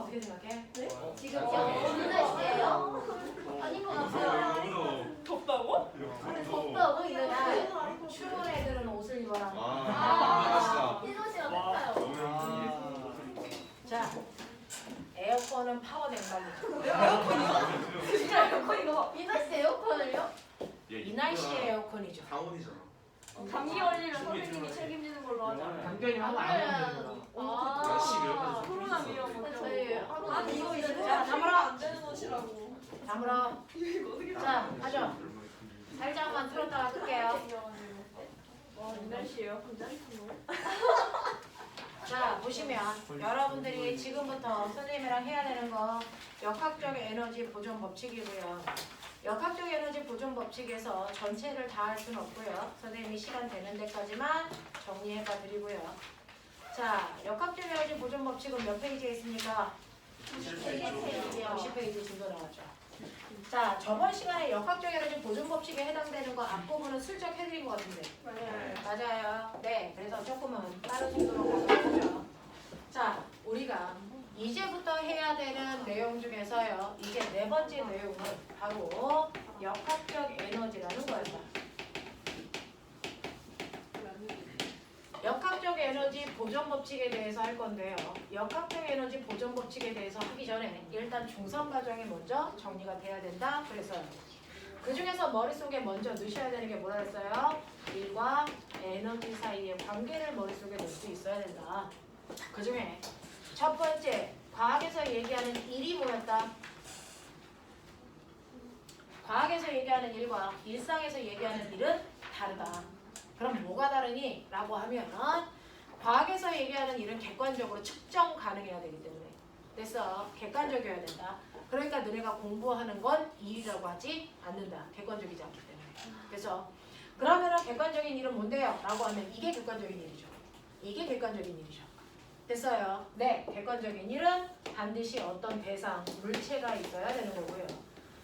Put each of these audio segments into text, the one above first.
어떻게 생각해? 네? 지금 어느 날씨예요? 아닌 것 같아요. 덥다고? 덥다고 이 날씨. 추운 애들은 옷을 입어라. 희소 씨가 똑같아요. 자, 에어컨은 파워 냉방이죠. 진짜 에어컨이요? 이 날씨 에어컨을요? 이 날씨에 에어컨이죠. 강원이잖아. 감기 걸리면 선생님이 책임지는 걸로 하자. 강변이 하면 안 하면 아, 코로나 위험 근데 저희 하루 아니 이거 이거 진짜 자, 담으라 안 되는 옷이라고. 다물어. 자, 하죠. 살짝만 틀었다가 끌게요. 이 날씨에요? 짜릿한 거? 자, 보시면 여러분들이 지금부터 선생님이랑 해야 되는 거 역학적 에너지 보존 법칙이고요. 역학적 에너지 보존 법칙에서 전체를 다 할 수는 없고요. 선생님이 시간 되는 데까지만 정리해봐 드리고요. 자, 역학적 에너지 보존 법칙은 몇 페이지에 있습니까? 90페이지 정도 나왔죠. 자, 저번 시간에 역학적 에너지 보존 법칙에 해당되는 거 앞부분은 슬쩍 해드린 것 같은데. 맞아요. 네, 그래서 조금은 빠른 속도로 가보죠. 자, 우리가 이제부터 해야 되는 내용 중에서요. 이제 네 번째 내용은 바로 역학적 에너지라는 거예요. 역학적 에너지 보존 법칙에 대해서 할 건데요. 역학적 에너지 보존 법칙에 대해서 하기 전에 일단 중성 과정이 먼저 정리가 돼야 된다. 그래서 그 중에서 머릿속에 먼저 넣으셔야 되는 게 뭐라 했어요? 일과 에너지 사이의 관계를 머릿속에 넣을 수 있어야 된다. 그 중에 첫 번째, 과학에서 얘기하는 일이 뭐였다? 과학에서 얘기하는 일과 일상에서 얘기하는 일은 다르다. 그럼 뭐가 다르니? 라고 하면 과학에서 얘기하는 일은 객관적으로 측정 가능해야 되기 때문에 됐어. 객관적이어야 된다. 그러니까 너네가 공부하는 건 일이라고 하지 않는다. 객관적이지 않기 때문에. 그래서 그러면은 객관적인 일은 뭔데요? 라고 하면 이게 객관적인 일이죠. 이게 객관적인 일이죠. 됐어요. 네, 객관적인 일은 반드시 어떤 대상, 물체가 있어야 되는 거고요.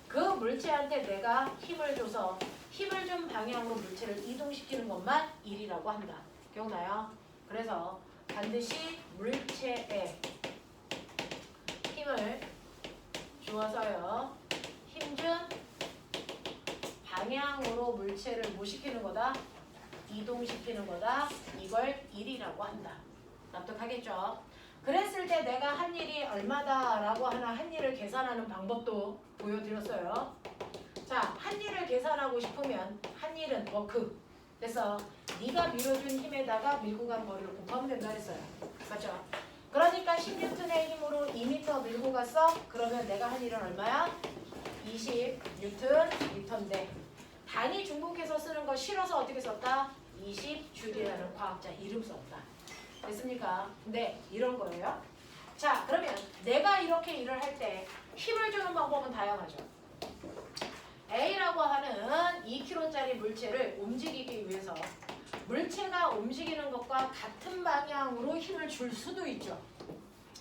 그 물체한테 내가 힘을 줘서 힘을 준 방향으로 물체를 이동시키는 것만 일이라고 한다. 기억나요? 그래서 반드시 물체에 힘을 주어서요. 힘준 방향으로 물체를 뭐 시키는 거다? 이동시키는 거다. 이걸 일이라고 한다. 납득하겠죠? 그랬을 때 내가 한 일이 얼마다 라고 하나 한 일을 계산하는 방법도 보여드렸어요. 자, 한 일을 계산하고 싶으면 한 일은 워크. 그래서 네가 밀어준 힘에다가 밀고 간 거리를 곱하면 된다 했어요. 맞죠? 그러니까 10N의 힘으로 2m 밀고 갔어? 그러면 내가 한 일은 얼마야? 20Nm/m인데 단위 중복해서 쓰는 거 싫어서 어떻게 썼다? 20줄이라는 과학자 이름 썼다. 됐습니까? 네, 이런 거예요. 자, 그러면 내가 이렇게 일을 할 때 힘을 주는 방법은 다양하죠. A라고 하는 2kg짜리 물체를 움직이기 위해서 물체가 움직이는 것과 같은 방향으로 힘을 줄 수도 있죠.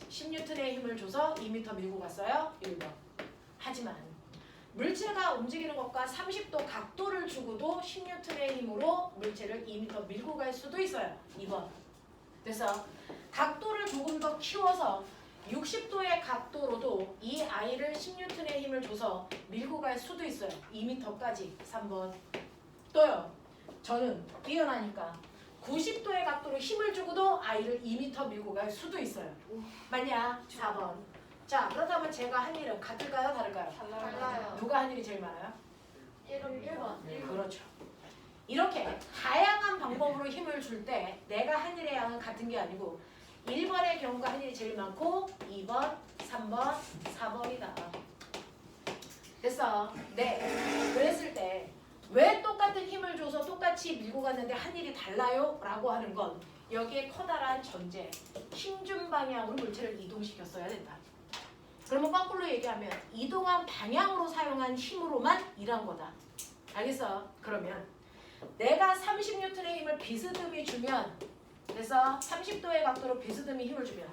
10N의 힘을 줘서 2m 밀고 갔어요. 1번. 하지만 물체가 움직이는 것과 30도 각도를 주고도 10N의 힘으로 물체를 2m 밀고 갈 수도 있어요. 2번. 그래서 각도를 조금 더 키워서 60도의 각도로도 이 아이를 10N의 힘을 줘서 밀고 갈 수도 있어요. 2m까지. 3번. 또요. 저는 뛰어나니까 90도의 각도로 힘을 주고도 아이를 2m 밀고 갈 수도 있어요. 맞냐? 4번. 자, 그렇다면 제가 한 일은 같을까요? 다를까요? 달라요. 누가 한 일이 제일 많아요? 1번. 그렇죠. 이렇게 다양한 방법으로 힘을 줄 때 내가 한 일의 양은 같은 게 아니고 1번의 경우가 한 일이 제일 많고 2번, 3번, 4번이다. 됐어? 네. 그랬을 때 왜 똑같은 힘을 줘서 똑같이 밀고 갔는데 한 일이 달라요? 라고 하는 건 여기에 커다란 전제, 힘준 방향으로 물체를 이동시켰어야 된다. 그러면 거꾸로 얘기하면 이동한 방향으로 사용한 힘으로만 일한 거다. 알겠어? 그러면 내가 30N의 힘을 비스듬히 주면 그래서 30도의 각도로 비스듬히 힘을 주면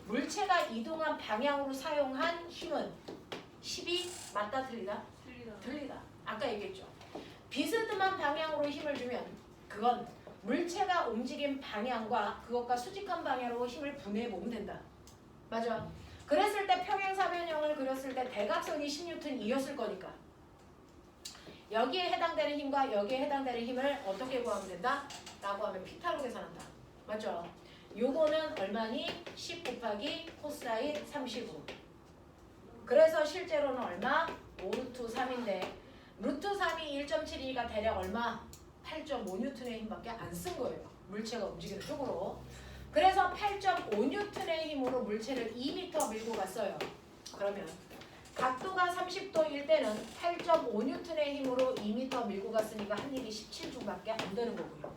물체가 이동한 방향으로 사용한 힘은 10이 맞다 틀리다? 틀리다. 아까 얘기했죠. 비스듬한 방향으로 힘을 주면 그건 물체가 움직인 방향과 그것과 수직한 방향으로 힘을 분해해 보면 된다. 맞아. 그랬을 때 평행사변형을 그렸을 때 대각선이 10N이었을 거니까 여기에 해당되는 힘과 여기에 해당되는 힘을 어떻게 구하면 된다? 라고 하면 피타로 계산한다. 맞죠? 요거는 얼마니? 10 곱하기 코사인 35. 그래서 실제로는 얼마? 5 루트 3인데 루트 3이 1.7이니까 대략 얼마? 8.5N의 힘밖에 안 쓴 거예요. 물체가 움직이는 쪽으로. 그래서 8.5N의 힘으로 물체를 2m 밀고 갔어요. 그러면 각도가 30도일 때는 8.5N의 힘으로 2m 밀고 갔으니까 한 일이 17J밖에 안 되는 거고요.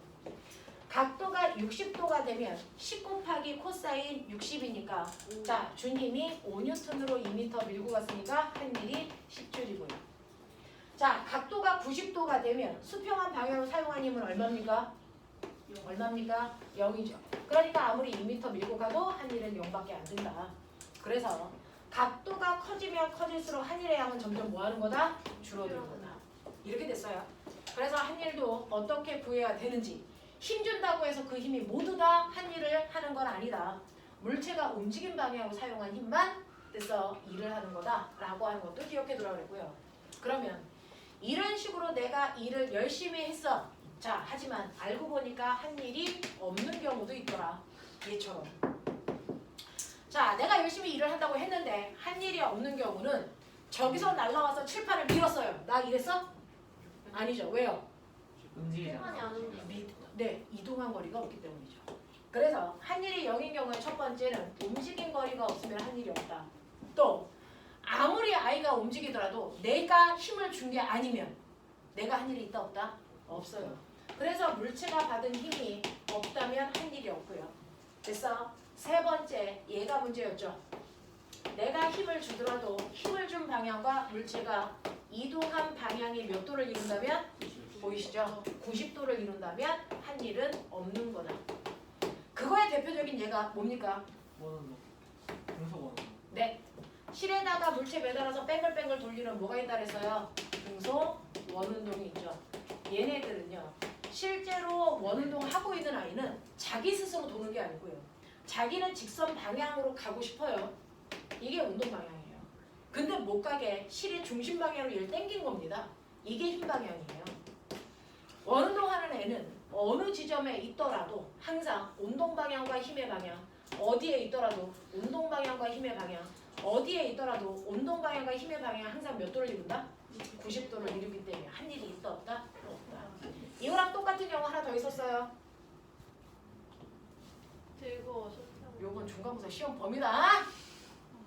각도가 60도가 되면 10 곱하기 코사인 60이니까 자, 준 힘이 5N으로 2m 밀고 갔으니까 한 일이 10J이고요. 자, 각도가 90도가 되면 수평한 방향으로 사용한 힘은 얼마입니까? 얼마입니까? 0이죠. 그러니까 아무리 2m 밀고 가도 한 일은 0밖에 안 된다. 그래서 각도가 커지면 커질수록 한 일의 양은 점점 뭐 하는 거다? 줄어드는 거다. 이렇게 됐어요. 그래서 한 일도 어떻게 구해야 되는지 힘 준다고 해서 그 힘이 모두 다 한 일을 하는 건 아니다. 물체가 움직임 방향으로 사용한 힘만 됐어 일을 하는 거다라고 하는 것도 기억해 두라고 그랬고요. 그러면 이런 식으로 내가 일을 열심히 했어. 자, 하지만 알고 보니까 한 일이 없는 경우도 있더라. 얘처럼. 자, 내가 열심히 일을 한다고 했는데 한 일이 없는 경우는 저기서 날라와서 칠판을 밀었어요. 나 이랬어? 아니죠. 왜요? 시간이 안 움직여. 네, 이동한 거리가 없기 때문이죠. 그래서 한 일이 0인 경우에 첫 번째는 움직인 거리가 없으면 한 일이 없다. 또 아무리 아이가 움직이더라도 내가 힘을 준 게 아니면 내가 한 일이 있다 없다? 없어요. 그래서 물체가 받은 힘이 없다면 한 일이 없고요. 됐어? 세 번째, 얘가 문제였죠. 내가 힘을 주더라도 힘을 준 방향과 물체가 이동한 방향이 몇 도를 이룬다면? 보이시죠? 90도를 이룬다면 한 일은 없는 거다. 그거의 대표적인 예가 뭡니까? 원운동. 등속 원운동. 네. 실에다가 물체 매달아서 뺑글뺑글 돌리는 뭐가 있다 그랬어요? 등속 원운동이 있죠. 얘네들은요. 실제로 원운동 하고 있는 아이는 자기 스스로 도는 게 아니고요. 자기는 직선 방향으로 가고 싶어요. 이게 운동 방향이에요. 근데 못 가게 실의 중심 방향으로 얘를 당긴 겁니다. 이게 힘 방향이에요. 원운동하는 애는 어느 지점에 있더라도 항상 운동 방향과 힘의 방향, 어디에 있더라도 운동 방향과 힘의 방향, 어디에 있더라도 운동 방향과 힘의 방향 항상 몇 도를 이룬다? 90도를 이루기 때문에 한 일이 있다 없다? 없다. 이거랑 똑같은 경우 하나 더 있었어요. 들고 수평. 요건 중간고사 시험 범위다.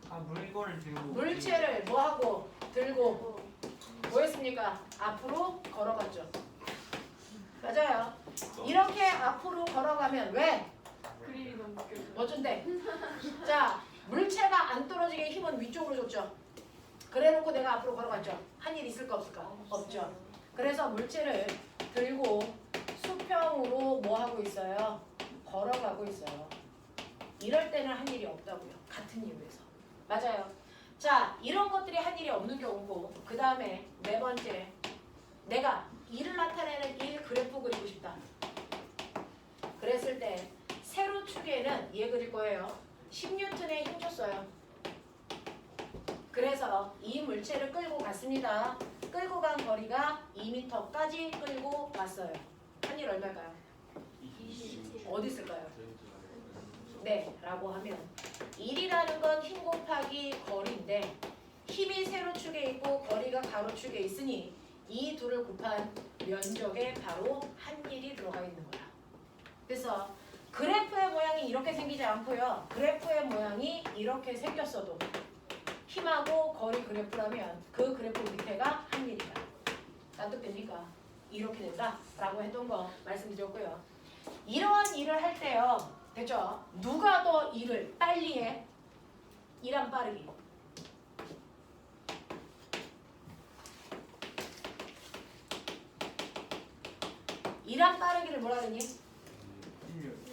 아 물건을 들고. 물체를 뭐하고 들고 뭐 했습니까? 앞으로 걸어갔죠. 맞아요. 이렇게 앞으로 걸어가면 왜? 그림이 너무 웃겨. 어쩐데? 자, 물체가 안 떨어지게 힘은 위쪽으로 줬죠. 그래놓고 내가 앞으로 걸어갔죠. 한 일 있을까 없을까? 없죠. 그래서 물체를 들고 수평으로 뭐 하고 있어요? 걸어가고 있어요. 이럴 때는 한 일이 없다고요. 같은 이유에서. 맞아요. 자, 이런 것들이 한 일이 없는 경우고 그 다음에 네 번째 내가 일을 나타내는 일 그래프 그리고 싶다. 그랬을 때 세로축에는 얘 그릴 거예요. 10N의 힘 줬어요. 그래서 이 물체를 끌고 갔습니다. 끌고 간 거리가 2m까지 끌고 갔어요. 한 일 얼마일까요? 27. 어디 있을까요? 네, 라고 하면 1이라는 건 힘 곱하기 거리인데 힘이 세로축에 있고 거리가 가로축에 있으니 이 둘을 곱한 면적에 바로 한 일이 들어가 있는 거야. 그래서 그래프의 모양이 이렇게 생기지 않고요. 그래프의 모양이 이렇게 생겼어도 힘하고 거리 그래프라면 그 그래프 밑에가 한 일이다. 납득됩니까? 이렇게 된다 라고 했던 거 말씀드렸고요. 이러한 일을 할 때요. 됐죠? 누가 더 일을 빨리 해? 일한 빠르기. 일한 빠르기를 뭐라 그러니?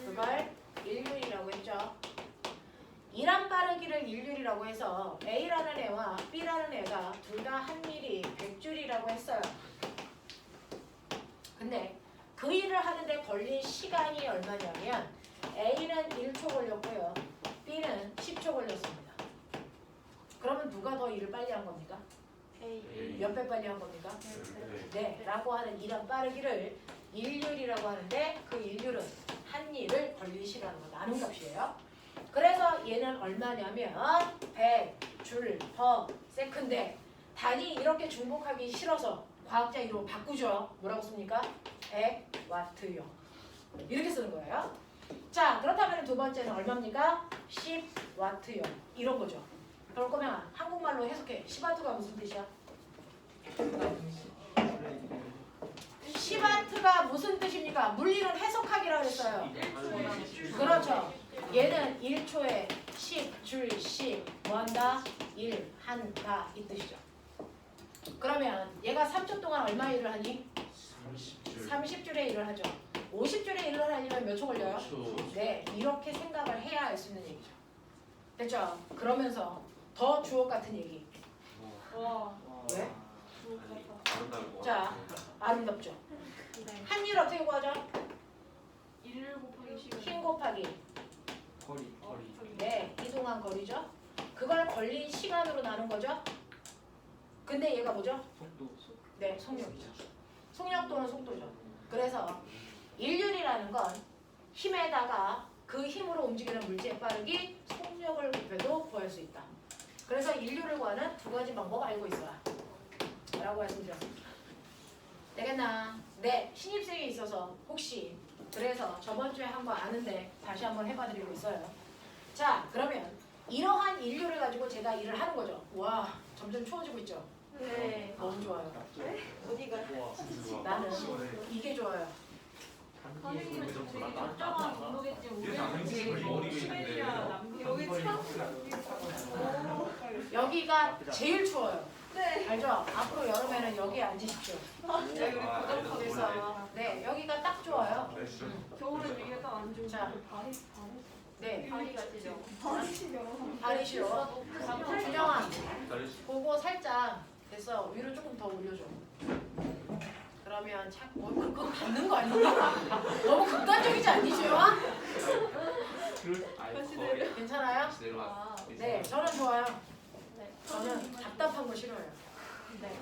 그걸 일률이라고 했죠. 일한 빠르기를 일률이라고 해서 A라는 애와 B라는 애가 둘 다 한 일이 100줄이라고 했어요. 근데 그 일을 하는데 걸린 시간이 얼마냐면 A는 1초 걸렸고요. B는 10초 걸렸습니다. 그러면 누가 더 일을 빨리 한 겁니까? A. 몇 배 빨리 한 겁니까? 네, 라고 하는 이런 빠르기를 일률이라고 하는데 그 일률은 한 일을 걸린 시간으로 나눈 값이에요. 그래서 얘는 얼마냐면 100 줄 퍼 세컨드. 단위 이렇게 중복하기 싫어서 과학자 이름으로 바꾸죠. 뭐라고 씁니까? 100와트요. 이렇게 쓰는 거예요. 자, 그렇다면 두 번째는 얼마입니까? 10와트요. 이런 거죠. 그럴 거면 한국말로 해석해. 10와트가 무슨 뜻이야? 10와트가 무슨 뜻입니까? 물리는 해석하기라고 했어요. 그렇죠. 얘는 1초에 10줄 10 뭐한다? 1 한다 이 뜻이죠. 그러면 얘가 3초 동안 얼마 일을 하니? 30줄의 일을 하죠. 50줄의 일을 하려면 몇 초 걸려요? 네, 이렇게 생각을 해야 할 수 있는 얘기죠. 됐죠? 그러면서 더 주옥 같은 얘기. 와. 왜? 주옥 같다. 자, 아름답죠? 네. 한 일 어떻게 구하죠? 1 곱하기 시간. 힘 곱하기 거리. 네, 이동한 거리죠. 그걸 걸린 시간으로 나눈 거죠. 근데 얘가 뭐죠? 속도. 네, 속력이죠. 속력 또는 속도죠. 그래서 인륜이라는 건 힘에다가 그 힘으로 움직이는 물체의 빠르기, 속력을 곱해도 구할 수 있다. 그래서 인륜을 구하는 두 가지 방법 알고 있어라. 라고 말씀드렸습니다. 되겠나? 네, 신입생이 있어서 혹시 그래서 저번 주에 한 거 아는데 다시 한번 해봐드리고 있어요. 자, 그러면 이러한 인류를 가지고 제가 일을 하는 거죠. 와, 점점 추워지고 있죠. 네. 너무 좋아요. 어디가? 나는 이게 좋아요. 선생님은 좀 되게 결정한 정도겠지. 우리는 되게 시베리아 남부 여기 여기가 제일 추워요. 네. 알죠? 앞으로 여름에는 여기에 앉으십시오. 여기 고정석에서 네, 여기가 딱 좋아요. 겨울엔 여기가 딱 안 좋고 자. 네, 다리가 찢어. 다리 싫어. 준영아, 그거 살짝 됐어. 위로 조금 더 올려줘. 그러면 그거 받는 거 아니야? 너무 극단적이지 않니, 주영아? 괜찮아요? 아, 네, 저는 좋아요. 네. 저는 답답한 거 싫어요. 네.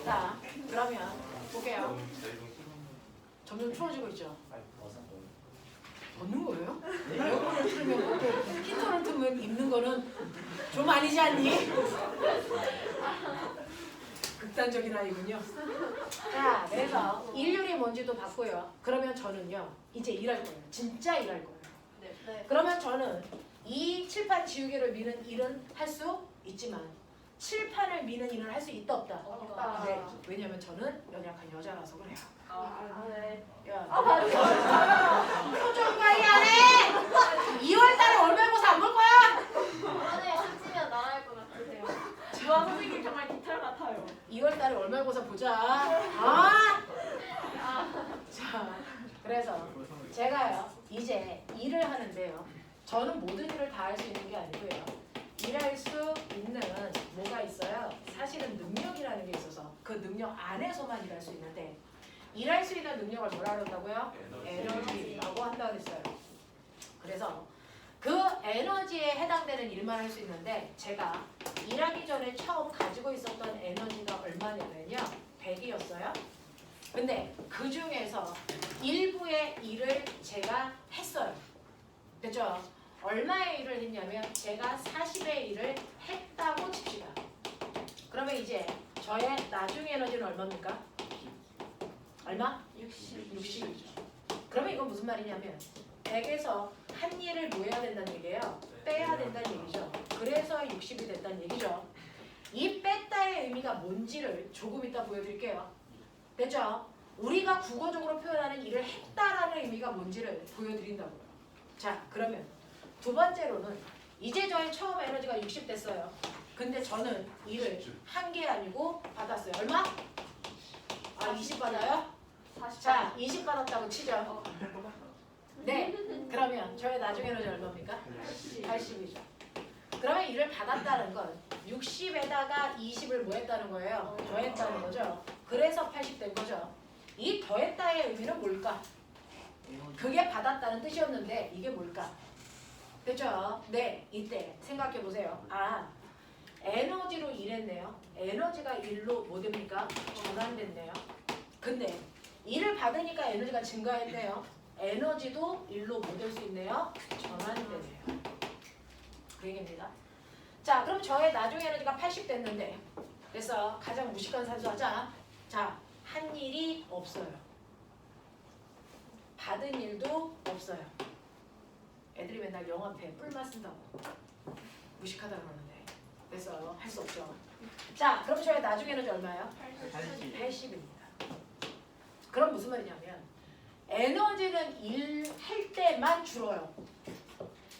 자, 그러면 볼게요. 점점 추워지고 있죠. 벗는 거예요? 에어컨을 틀면 벗고 히터를 틀면 입는 거는 좀 아니지 않니? 극단적인 아이군요. 자, 그래서 일률이 뭔지도 봤고요. 그러면 저는요, 이제 일할 거예요. 진짜 일할 거예요. 네. 그러면 저는 이 칠판 지우개를 미는 일은 할 수 있지만 칠판을 미는 일은 할 수 있다 없다? 없다. 네, 왜냐면 저는 연약한 여자라서 그래요. 아, 네. 야, 표정 관리 안 해! 2월달에 월말고사 안 볼 거야? 이번에 숨지면 나갈 것 같으세요. 주아 선생님 정말 깃털 같아요. 2월달에 월말고사 보자. 아! 자, 그래서 제가요 이제 일을 하는데요. 저는 모든 일을 다 할 수 있는 게 아니고요. 일할 수 있는 뭐가 있어요? 사실은 능력이라는 게 있어서 그 능력 안에서만 일할 수 있는데 일할 수 있는 능력을 뭐라 그런다고요? 에너지라고 한다고 했어요. 그래서 그 에너지에 해당되는 일만 할 수 있는데 제가 일하기 전에 처음 가지고 있었던 에너지가 얼마냐면요. 100이었어요. 근데 그 중에서 일부의 일을 제가 했어요. 됐죠? 얼마의 일을 했냐면 제가 40의 일을 했다고 칩시다. 그러면 이제 저의 나중 에너지는 얼마입니까? 얼마? 60이죠. 그러면 이건 무슨 말이냐면 100에서 한 일을 뭐 해야 된다는 얘기예요? 빼야 된다는 얘기죠. 그래서 60이 됐다는 얘기죠. 이 뺐다의 의미가 뭔지를 조금 이따 보여드릴게요. 됐죠? 우리가 국어적으로 표현하는 일을 했다라는 의미가 뭔지를 보여드린다고요. 자, 그러면 두 번째로는 이제 저의 처음 에너지가 60 됐어요. 근데 저는 일을 한 게 아니고 받았어요. 얼마? 20 받아요? 자, 20 받았다고 치죠. 네, 그러면 저의 나중 에너지 얼마입니까? 80이죠. 그러면 일을 받았다는 건 60에다가 20을 뭐 했다는 거예요? 더했다는 거죠. 그래서 80 된 거죠. 이 더했다의 의미는 뭘까? 그게 받았다는 뜻이었는데 이게 뭘까? 됐죠? 네, 이때 생각해 보세요. 에너지로 일했네요. 에너지가 일로 뭐 됩니까? 전환됐네요. 근데 일을 받으니까 에너지가 증가했네요. 에너지도 일로 뭐 될 수 있네요? 전환되네요. 그 얘기입니다. 자, 그럼 저의 나중 에너지가 80 됐는데 그래서 가장 무식한 산수 하자. 자, 한 일이 없어요. 받은 일도 없어요. 애들이 맨날 영화패 뿔만 쓴다고 무식하다 그러는데 그래서 할 수 없죠. 자, 그럼 저의 나중 에너지 얼마예요? 80입니다. 그럼 무슨 말이냐면 에너지는 일할 때만 줄어요.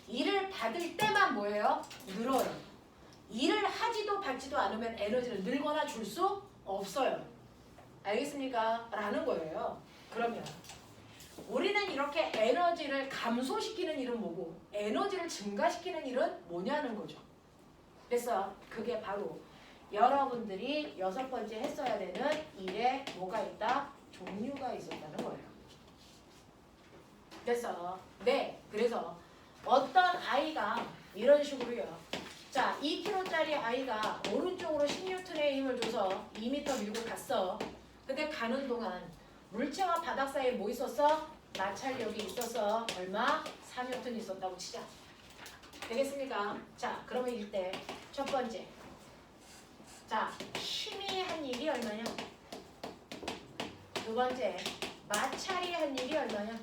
일을 받을 때만 뭐예요? 늘어요. 일을 하지도 받지도 않으면 에너지는 늘거나 줄 수 없어요. 알겠습니까? 라는 거예요. 그러면 우리는 이렇게 에너지를 감소시키는 일은 뭐고 에너지를 증가시키는 일은 뭐냐는 거죠. 그래서 그게 바로 여러분들이 6번째 했어야 되는 일에 뭐가 있다? 종류가 있었다는 거예요. 그래서 어떤 아이가 이런 식으로요. 자, 2kg짜리 아이가 오른쪽으로 10N의 힘을 줘서 2m 밀고 갔어. 근데 가는 동안 물체와 바닥 사이에 뭐 있었어? 마찰력이 있어서 얼마? 4N 있었다고 치자. 되겠습니까? 자, 그러면 이때 첫 번째. 자, 힘이 한 일이 얼마냐? 두 번째, 마찰이 한 일이 얼마냐?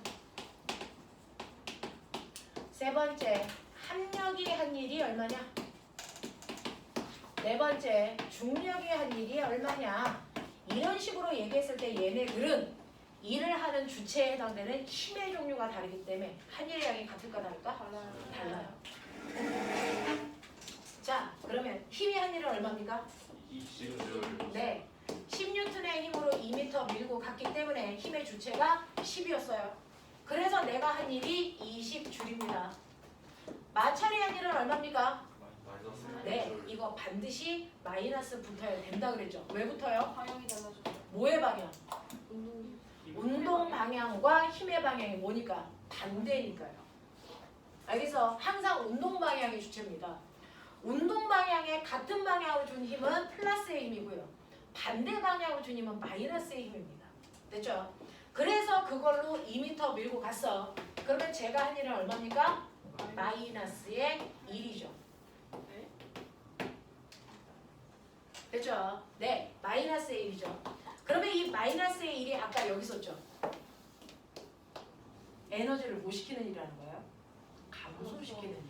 세 번째, 합력이 한 일이 얼마냐? 네 번째, 중력이 한 일이 얼마냐? 이런 식으로 얘기했을 때 얘네들은 일을 하는 주체에 해당되는 힘의 종류가 다르기 때문에 한 일의 양이 같을까 다를까? 달라요. 자, 그러면 힘이 한 일은 얼마입니까? 20줄. 네. 10N의 힘으로 2m 밀고 갔기 때문에 힘의 주체가 10이었어요. 그래서 내가 한 일이 20줄입니다. 마찰이 한 일은 얼마입니까? 네, 이거 반드시 마이너스 붙어야 된다 그랬죠. 왜 붙어요? 방향이 달라져. 뭐의 방향? 운동. 운동 방향과 힘의 방향이 뭐니까? 반대니까요. 알겠어? 항상 운동 방향이 주체입니다. 운동 방향에 같은 방향으로 준 힘은 플러스의 힘이고요. 반대 방향으로 준 힘은 마이너스의 힘입니다. 됐죠? 그래서 그걸로 2m 밀고 갔어. 그러면 제가 한 일은 얼마입니까? 마이너스의 1이죠. 됐죠? 네, 마이너스의 1이죠. 그러면 이 마이너스의 1이 아까 여기 있었죠? 에너지를 뭐 시키는 일이라는 거예요? 감소시키는 일이에요.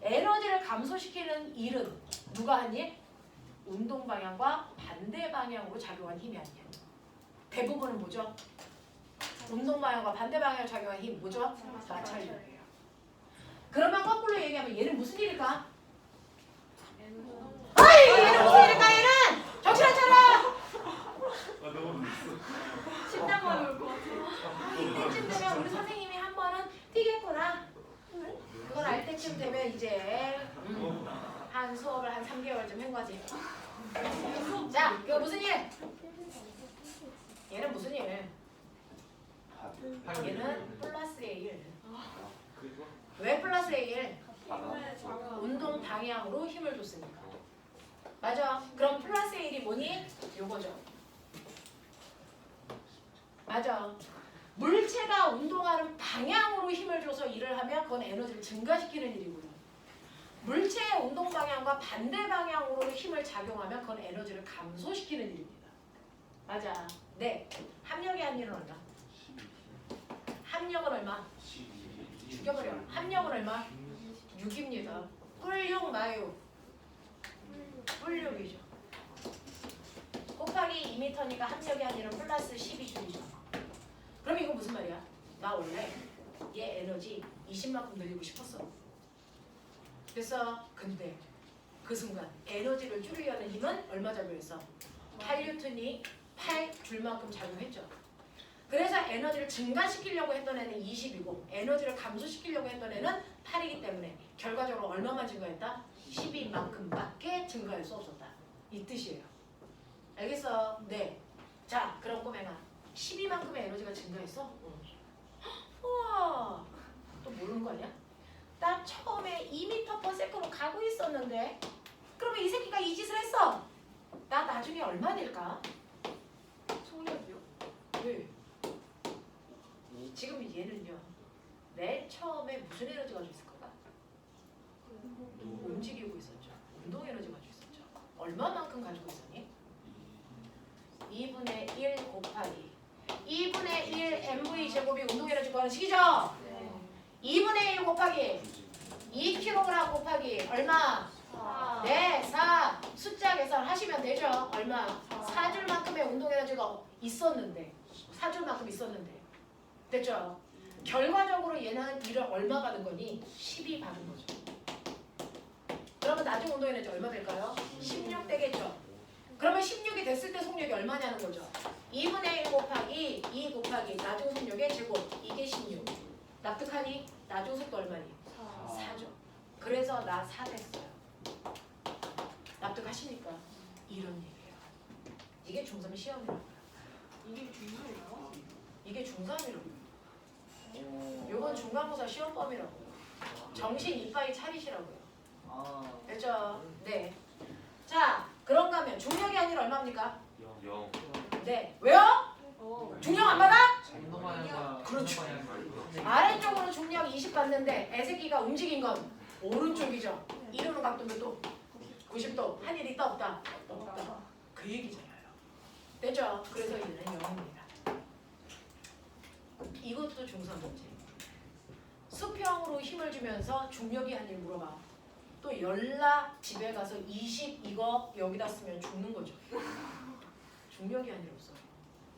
에너지를 감소시키는 일은 누가 한 일? 운동 방향과 반대 방향으로 작용한 힘이 아니에요. 대부분은 뭐죠? 운동 방향과 반대 방향으로 작용한 힘 뭐죠? 마찰력이에요. 그러면 거꾸로 얘기하면 얘는 무슨 일일까? 어이! 얘는 무슨 일일까? 얘는! 정신 안 차려! 아, 너무 늦었어. 심장마비 올것 같아. 이때쯤 되면 우리 선생님이 한 번은 뛰겠구나. 그걸 알 때쯤 되면 이제 한 수업을 한 3개월쯤 한 거지. 자, 그거 무슨 일? 얘는 무슨 일? 얘는 플러스의 일. 그리고 왜 플러스의 일? 바다. 운동 방향으로 힘을 줬으니까. 맞아. 그럼 플러스의 일이 뭐니? 요거죠. 맞아. 물체가 운동하는 방향으로 힘을 줘서 일을 하면 그건 에너지를 증가시키는 일이고요. 물체의 운동 방향과 반대 방향으로 힘을 작용하면 그건 에너지를 감소시키는 일입니다. 맞아. 네. 합력의 한 일은 얼마? 합력은 얼마? 죽여버려. 합력은 얼마? 6입니다. 꿀6 마유. 꿀6이죠. 곱하기 2m니까 합력의 한 일은 플러스 12줄이죠. 그럼 이거 무슨 말이야? 나 원래 얘 에너지 20만큼 늘리고 싶었어. 그래서 근데 그 순간 에너지를 줄이려는 힘은 얼마 작용했어? 8N이 8줄만큼 작용했죠. 그래서 에너지를 증가시키려고 했던 애는 20이고 에너지를 감소시키려고 했던 애는 8이기 때문에 결과적으로 얼마만 증가했다? 12만큼밖에 증가할 수 없었다. 이 뜻이에요. 알겠어? 네. 자, 그럼 꼬맹아 12만큼의 에너지가 증가했어? 우와, 또 모르는 거 아니야? 나 처음에 2m/s로 가고 있었는데 그러면 이 새끼가 이 짓을 했어. 나 나중에 얼마 될까? 속력이요? 왜? 지금 얘는요. 맨 처음에 무슨 에너지 가지고 있을 거다? 움직이고 있었죠. 운동 에너지 가지고 있었죠. 얼마만큼 가지고 있었니? 2분의 1 곱하기 2분의 1 mv 제곱이 운동 에너지 구하는 식이죠? 네. 2분의 1 곱하기 2kg 곱하기 얼마? 네, 4. 숫자 계산하시면 되죠. 얼마? 4줄만큼의 운동 에너지가 있었는데 4줄만큼 있었는데 됐죠? 결과적으로 얘는 일을 얼마 받은 거니? 12 받은 거죠. 그러면 나중 운동 에너지 얼마 될까요? 16 되겠죠. 그러면 16이 됐을 때 속력이 얼마냐는 거죠. 2분의 1 곱하기 2 곱하기 나중 속력의 제곱 이게 16. 납득하니? 나중 속도 얼마니? 4죠. 그래서 나 4 됐어요. 납득하시니까 이런 얘기예요. 이게 중3 시험이라고요. 이게 중요해요? 이게 중3이라고요. 요건 중간고사 시험범이라고요. 정신 이빠이 차리시라고요. 아. 됐죠? 네. 자, 그런가 하면 중력이 아니라 얼마입니까? 0. 네. 왜요? 중력 안 받아? 운동하니까. 그렇죠. 운동하니까. 아래쪽으로 중력 20 받는데 애새끼가 움직인 건 오른쪽이죠. 이루는 각도면 또 90도. 한 일 있다 없다? 없다. 그 얘기잖아요. 됐죠? 그래서 얘는 0입니다. 이것도 중3 문제. 수평으로 힘을 주면서 중력이 한 일 물어봐. 또 열나 집에 가서 20 이거 여기다 쓰면 죽는 거죠. 중력이 한 일 없어요.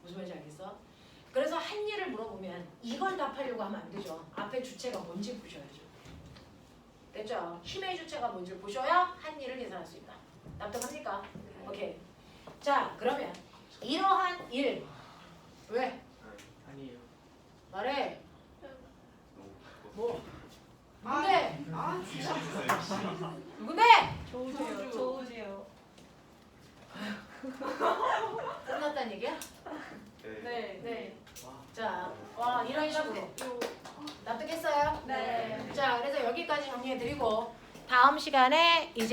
무슨 말인지 알겠어? 그래서 한 일을 물어보면 이걸 답하려고 하면 안 되죠. 앞에 주체가 뭔지 보셔야죠. 됐죠? 힘의 주체가 뭔지를 보셔야 한 일을 계산할 수 있다. 납득합니까? 오케이. 자, 그러면 이러한 일 왜? 아니에요. 말해. 뭐? 누군데? 누군데? 좋으세요. 좋으세요. 끝났다는 얘기야? 네. 네. 자, 와 이런 식으로 납득했어요? 네. 자, 그래서 여기까지 정리해드리고 다음 시간에 이제